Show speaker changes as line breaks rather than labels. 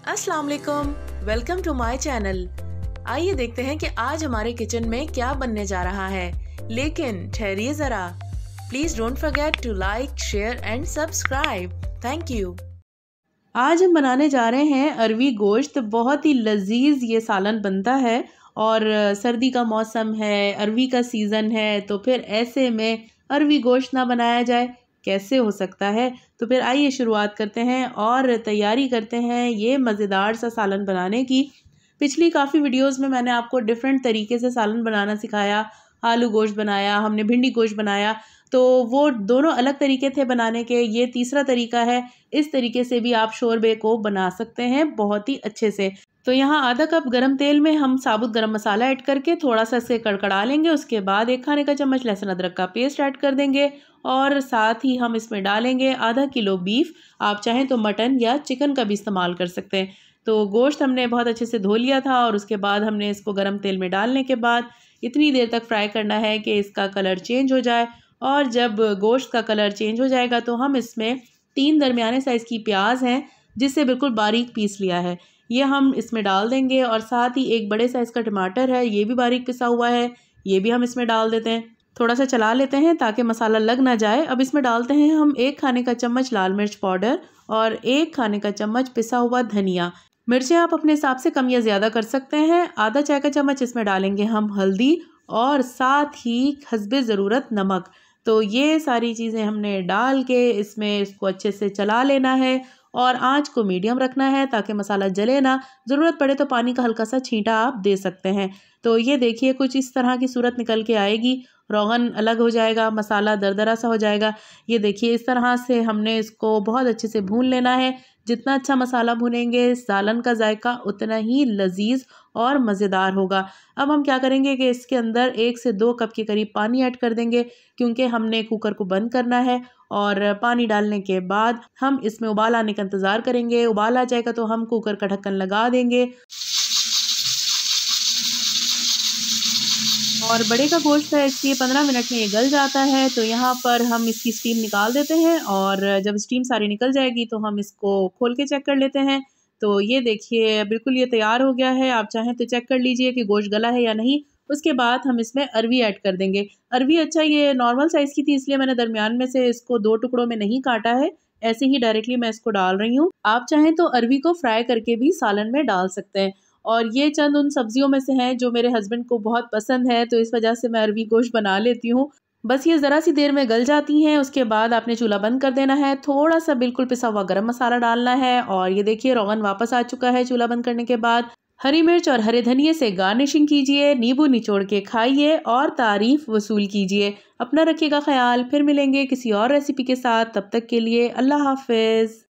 अस्सलाम वालेकुम, welcome to my channel. आइए देखते हैं कि आज हमारे किचन में क्या बनने जा रहा है। लेकिन ठहरिए ज़रा, please don't forget to like, share and subscribe. Thank you. आज हम बनाने जा रहे हैं अरवी गोश्त। बहुत ही लजीज ये सालन बनता है और सर्दी का मौसम है, अरवी का सीज़न है, तो फिर ऐसे में अरवी गोश्त ना बनाया जाए कैसे हो सकता है। तो फिर आइए शुरुआत करते हैं और तैयारी करते हैं ये मज़ेदार सा सालन बनाने की। पिछली काफ़ी वीडियोस में मैंने आपको डिफरेंट तरीके से सालन बनाना सिखाया। आलू गोश्त बनाया, हमने भिंडी गोश्त बनाया, तो वो दोनों अलग तरीके थे बनाने के। ये तीसरा तरीका है। इस तरीके से भी आप शोरबे को बना सकते हैं बहुत ही अच्छे से। तो यहाँ आधा कप गरम तेल में हम साबुत गरम मसाला ऐड करके थोड़ा सा इसे कड़कड़ा लेंगे। उसके बाद 1 खाने का चम्मच लहसुन अदरक का पेस्ट ऐड कर देंगे और साथ ही हम इसमें डालेंगे आधा किलो बीफ। आप चाहें तो मटन या चिकन का भी इस्तेमाल कर सकते हैं। तो गोश्त हमने बहुत अच्छे से धो लिया था और उसके बाद हमने इसको गरम तेल में डालने के बाद इतनी देर तक फ्राई करना है कि इसका कलर चेंज हो जाए। और जब गोश्त का कलर चेंज हो जाएगा तो हम इसमें 3 दरमियाने साइज़ की प्याज हैं जिसे बिल्कुल बारीक पीस लिया है, ये हम इसमें डाल देंगे। और साथ ही एक बड़े साइज़ का टमाटर है, ये भी बारीक पिसा हुआ है, ये भी हम इसमें डाल देते हैं। थोड़ा सा चला लेते हैं ताकि मसाला लग ना जाए। अब इसमें डालते हैं हम 1 खाने का चम्मच लाल मिर्च पाउडर और 1 खाने का चम्मच पिसा हुआ धनिया। मिर्चें आप अपने हिसाब से कम या ज़्यादा कर सकते हैं। आधा चाय का चम्मच इसमें डालेंगे हम हल्दी और साथ ही हस्बे ज़रूरत नमक। तो ये सारी चीज़ें हमने डाल के इसमें इसको अच्छे से चला लेना है और आंच को मीडियम रखना है ताकि मसाला जले ना। ज़रूरत पड़े तो पानी का हल्का सा छींटा आप दे सकते हैं। तो ये देखिए कुछ इस तरह की सूरत निकल के आएगी। रोगन अलग हो जाएगा, मसाला दरदरा सा हो जाएगा। ये देखिए इस तरह से हमने इसको बहुत अच्छे से भून लेना है। जितना अच्छा मसाला भुनेंगे सालन का जायका उतना ही लजीज और मज़ेदार होगा। अब हम क्या करेंगे कि इसके अंदर 1 से 2 कप के करीब पानी ऐड कर देंगे क्योंकि हमने कुकर को बंद करना है। और पानी डालने के बाद हम इसमें उबाल आने का इंतज़ार करेंगे। उबाल आ जाएगा तो हम कुकर का ढक्कन लगा देंगे। और बड़े का गोश्त है इसलिए 15 मिनट में ये गल जाता है। तो यहाँ पर हम इसकी स्टीम निकाल देते हैं और जब स्टीम सारी निकल जाएगी तो हम इसको खोल के चेक कर लेते हैं। तो ये देखिए बिल्कुल ये तैयार हो गया है। आप चाहें तो चेक कर लीजिए कि गोश्त गला है या नहीं। उसके बाद हम इसमें अरवी ऐड कर देंगे। अरवी अच्छा ये नॉर्मल साइज़ की थी इसलिए मैंने दरमियान में से इसको 2 टुकड़ों में नहीं काटा है, ऐसे ही डायरेक्टली मैं इसको डाल रही हूँ। आप चाहें तो अरवी को फ्राई करके भी सालन में डाल सकते हैं। और ये चंद उन सब्जियों में से हैं जो मेरे हस्बैंड को बहुत पसंद है, तो इस वजह से मैं अरवी गोश्त बना लेती हूँ। बस ये ज़रा सी देर में गल जाती हैं। उसके बाद आपने चूल्हा बंद कर देना है। थोड़ा सा बिल्कुल पिसा हुआ गरम मसाला डालना है और ये देखिए रोगन वापस आ चुका है चूल्हा बंद करने के बाद। हरी मिर्च और हरे धनिये से गार्निशिंग कीजिए, नींबू निचोड़ के खाइए और तारीफ वसूल कीजिए। अपना रखिएगा ख्याल। फिर मिलेंगे किसी और रेसिपी के साथ। तब तक के लिए अल्लाह हाफिज़।